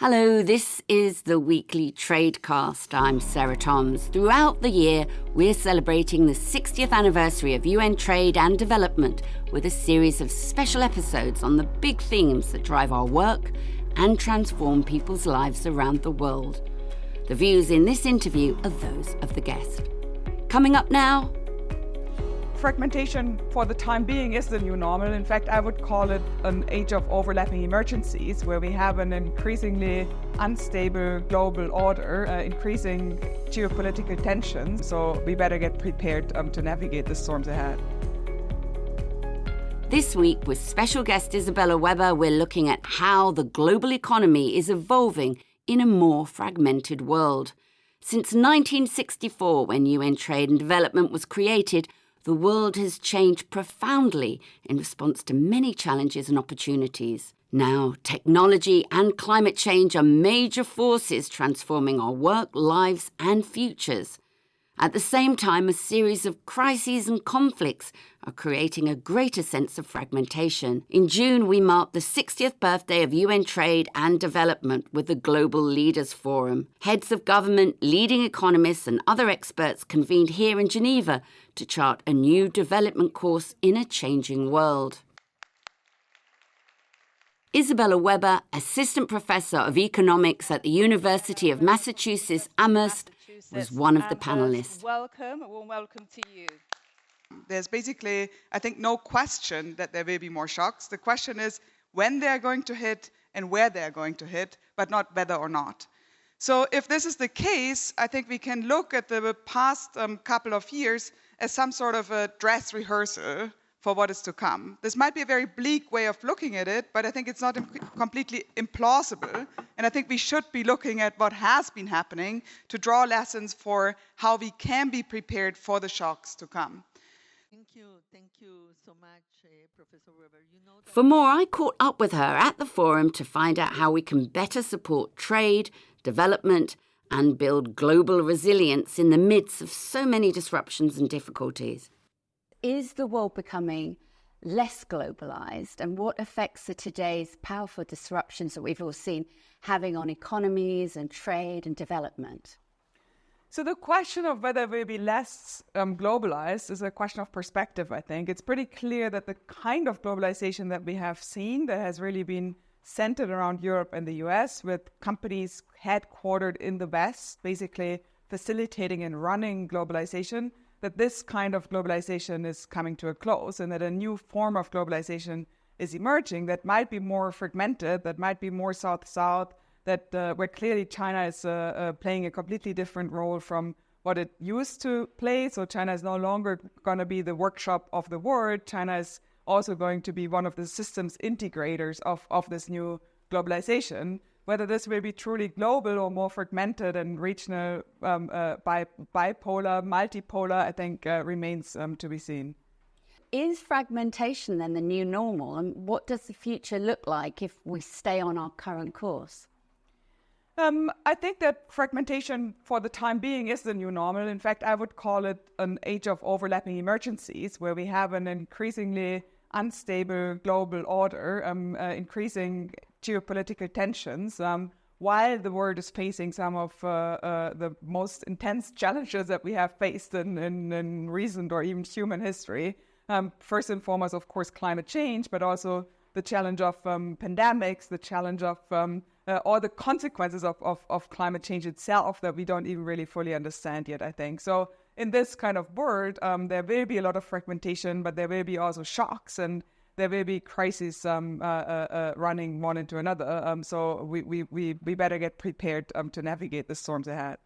Hello, this is the weekly Tradecast. I'm Sarah Toms. Throughout the year, we're celebrating the 60th anniversary of UN trade and development with a series of special episodes on the big themes that drive our work and transform people's lives around the world. The views in this interview are those of the guest. Coming up now. Fragmentation for the time being is the new normal. In fact, I would call it an age of overlapping emergencies where we have an increasingly unstable global order, increasing geopolitical tensions. So we better get prepared to navigate the storms ahead. This week, with special guest Isabella Weber, we're looking at how the global economy is evolving in a more fragmented world. Since 1964, when UN Trade and Development was created, the world has changed profoundly in response to many challenges and opportunities. Now, technology and climate change are major forces transforming our work, lives, and futures. At the same time, a series of crises and conflicts are creating a greater sense of fragmentation. In June, we marked the 60th birthday of UN Trade and Development with the Global Leaders Forum. Heads of government, leading economists, and other experts convened here in Geneva to chart a new development course in a changing world. Isabella Weber, Assistant Professor of Economics at the University of Massachusetts Amherst, was one of the panelists. Welcome, a warm welcome to you. There's basically, I think, no question that there will be more shocks. The question is when they're going to hit and where they're going to hit, but not whether or not. So if this is the case, I think we can look at the past couple of years as some sort of a dress rehearsal for what is to come. This might be a very bleak way of looking at it, but I think it's not completely implausible. And I think we should be looking at what has been happening to draw lessons for how we can be prepared for the shocks to come. Thank you so much, Professor Weber. For more, I caught up with her at the forum to find out how we can better support trade, development, and build global resilience in the midst of so many disruptions and difficulties. Is the world becoming less globalized, and what effects are today's powerful disruptions that we've all seen having on economies and trade and development? So the question of whether we'll be less globalized is a question of perspective, I think. It's pretty clear that the kind of globalization that we have seen that has really been centered around Europe and the US, with companies headquartered in the West, basically facilitating and running globalization, that this kind of globalization is coming to a close and that a new form of globalization is emerging that might be more fragmented, that might be more South-South, that where clearly China is playing a completely different role from what it used to play. So China is no longer going to be the workshop of the world. China is also going to be one of the systems integrators of this new globalization. Whether this will be truly global or more fragmented and regional, bipolar, multipolar, I think remains to be seen. Is fragmentation then the new normal? And what does the future look like if we stay on our current course? I think that fragmentation for the time being is the new normal. In fact, I would call it an age of overlapping emergencies where we have an increasingly unstable global order, increasing geopolitical tensions, while the world is facing some of the most intense challenges that we have faced in recent or even human history. First and foremost, of course, climate change, but also the challenge of pandemics, the challenge of all the consequences of climate change itself that we don't even really fully understand yet, I think. So in this kind of world, there will be a lot of fragmentation, but there will be also shocks and there will be crises running one into another. So we better get prepared to navigate the storms ahead.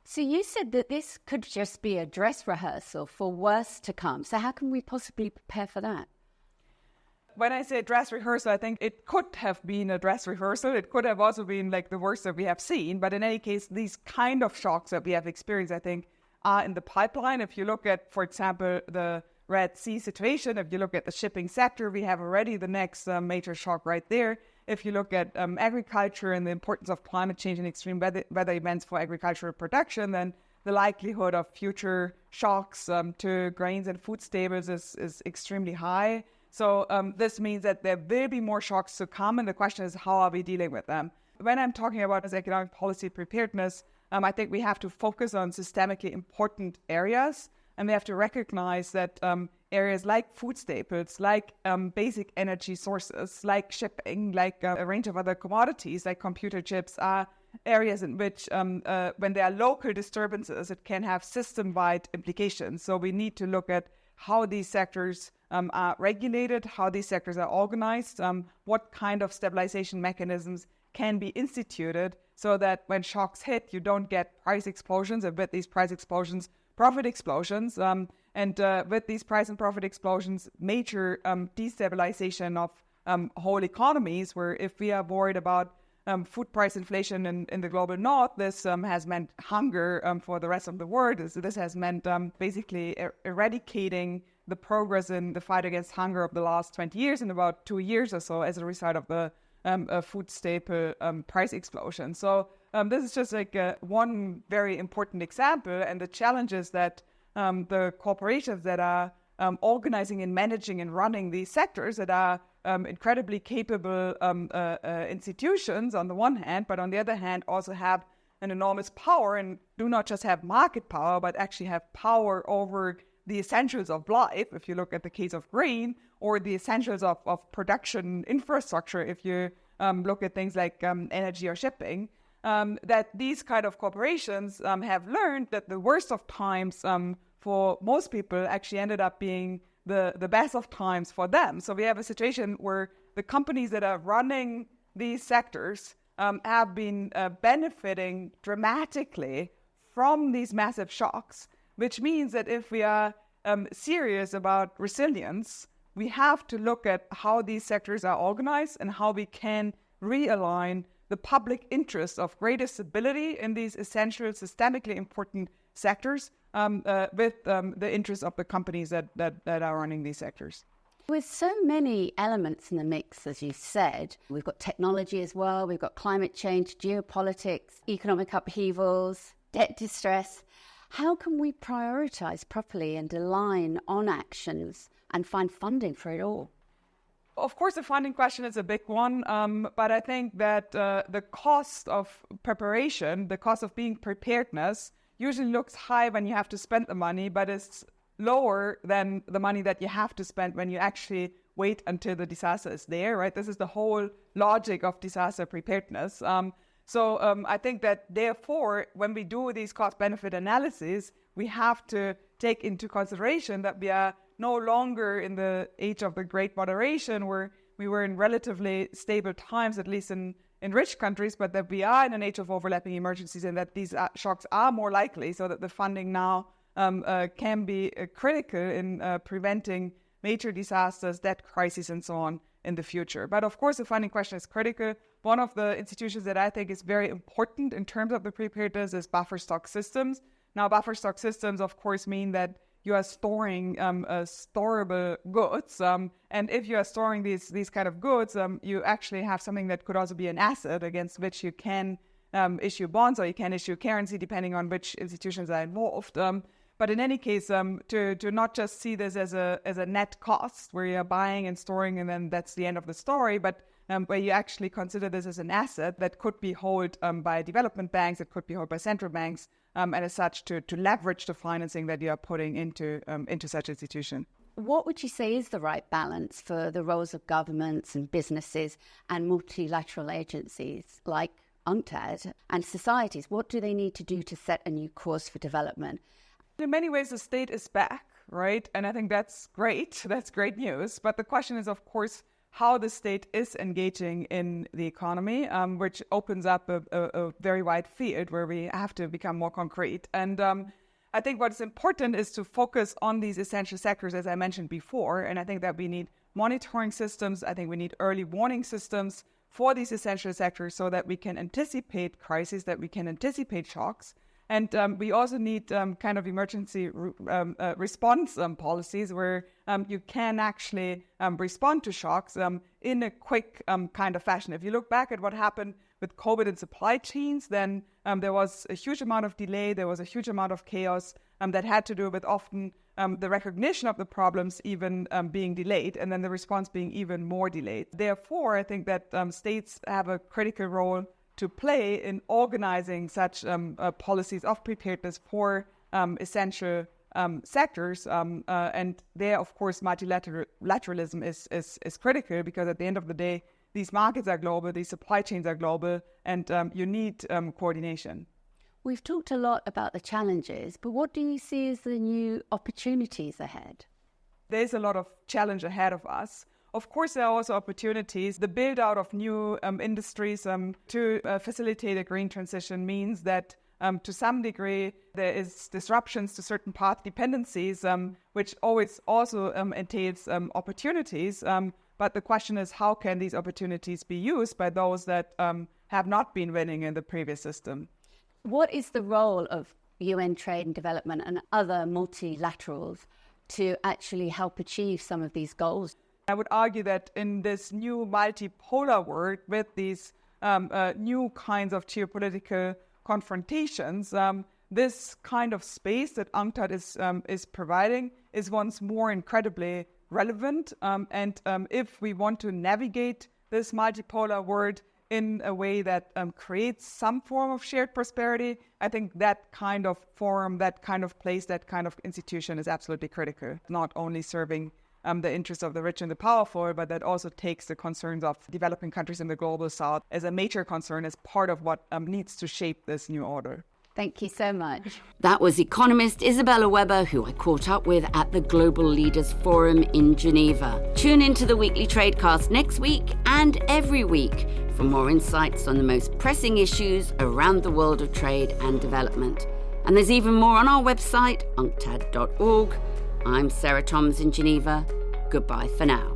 So you said that this could just be a dress rehearsal for worse to come. So how can we possibly prepare for that? When I say dress rehearsal, I think it could have been a dress rehearsal. It could have also been like the worst that we have seen. But in any case, these kind of shocks that we have experienced, I think, are in the pipeline. If you look at, for example, the Red Sea situation, if you look at the shipping sector, we have already the next major shock right there. If you look at agriculture and the importance of climate change and extreme weather events for agricultural production, then the likelihood of future shocks to grains and food staples is extremely high. So this means that there will be more shocks to come, and the question is, how are we dealing with them? When I'm talking about as economic policy preparedness, I think we have to focus on systemically important areas, and we have to recognize that areas like food staples, like basic energy sources, like shipping, like a range of other commodities, like computer chips, are areas in which when there are local disturbances, it can have system-wide implications. So we need to look at how these sectors are regulated, how these sectors are organized, what kind of stabilization mechanisms can be instituted so that when shocks hit, you don't get price explosions, and with these price explosions, profit explosions, and with these price and profit explosions, major destabilization of whole economies, where if we are worried about food price inflation in the global north, this has meant hunger for the rest of the world. This has meant basically eradicating the progress in the fight against hunger of the last 20 years in about 2 years or so as a result of the food staple price explosion. So this is just like one very important example, and the challenges that the corporations that are organizing and managing and running these sectors that are incredibly capable institutions on the one hand, but on the other hand also have an enormous power and do not just have market power, but actually have power over the essentials of life, if you look at the case of grain, or the essentials of production infrastructure, if you look at things like energy or shipping, that these kind of corporations have learned that the worst of times for most people actually ended up being the best of times for them. So we have a situation where the companies that are running these sectors have been benefiting dramatically from these massive shocks, which means that if we are serious about resilience, we have to look at how these sectors are organized and how we can realign the public interest of greater stability in these essential, systemically important sectors with the interests of the companies that are running these sectors. With so many elements in the mix, as you said, we've got technology as well, we've got climate change, geopolitics, economic upheavals, debt distress. How can we prioritize properly and align on actions and find funding for it all? Of course, the funding question is a big one, but I think that the cost of preparation, the cost of being preparedness, usually looks high when you have to spend the money, but it's lower than the money that you have to spend when you actually wait until the disaster is there, right? This is the whole logic of disaster preparedness. So I think that therefore, when we do these cost-benefit analyses, we have to take into consideration that we are no longer in the age of the Great Moderation, where we were in relatively stable times, at least in rich countries, but that we are in an age of overlapping emergencies and that these shocks are more likely, so that the funding now can be critical in preventing major disasters, debt crises, and so on in the future. But of course, the funding question is critical. One of the institutions that I think is very important in terms of the preparedness is buffer stock systems. Now, buffer stock systems, of course, mean that you are storing storable goods. And if you are storing these kind of goods, you actually have something that could also be an asset against which you can issue bonds or you can issue currency, depending on which institutions are involved. But in any case, to not just see this as a net cost where you're buying and storing and then that's the end of the story, but where you actually consider this as an asset that could be held by development banks, it could be held by central banks, and as such to leverage the financing that you are putting into such institution. What would you say is the right balance for the roles of governments and businesses and multilateral agencies like UNCTAD and societies? What do they need to do to set a new course for development? In many ways, the state is back, right? And I think that's great. That's great news. But the question is, of course, how the state is engaging in the economy, which opens up a very wide field where we have to become more concrete. And I think what's important is to focus on these essential sectors, as I mentioned before. And I think that we need monitoring systems. I think we need early warning systems for these essential sectors so that we can anticipate crises, that we can anticipate shocks. And we also need kind of emergency response policies where you can actually respond to shocks in a quick kind of fashion. If you look back at what happened with COVID and supply chains, then there was a huge amount of delay, there was a huge amount of chaos that had to do with often the recognition of the problems even being delayed and then the response being even more delayed. Therefore, I think that states have a critical role to play in organizing such policies of preparedness for essential sectors. And there, of course, multilateralism is critical, because at the end of the day, these markets are global, these supply chains are global, and you need coordination. We've talked a lot about the challenges, but what do you see as the new opportunities ahead? There's a lot of challenge ahead of us. Of course, there are also opportunities. The build out of new industries to facilitate a green transition means that to some degree there is disruptions to certain path dependencies, which always also entails opportunities. But the question is, how can these opportunities be used by those that have not been winning in the previous system? What is the role of UN trade and development and other multilaterals to actually help achieve some of these goals? I would argue that in this new multipolar world, with these new kinds of geopolitical confrontations, this kind of space that UNCTAD is providing is once more incredibly relevant. And if we want to navigate this multipolar world in a way that creates some form of shared prosperity, I think that kind of forum, that kind of place, that kind of institution is absolutely critical. Not only serving the interests of the rich and the powerful, but that also takes the concerns of developing countries in the global south as a major concern, as part of what needs to shape this new order. Thank you so much. That was economist Isabella Weber, who I caught up with at the Global Leaders Forum in Geneva. Tune into the weekly Tradecast next week and every week for more insights on the most pressing issues around the world of trade and development. And there's even more on our website, unctad.org. I'm Sarah Toms in Geneva. Goodbye for now.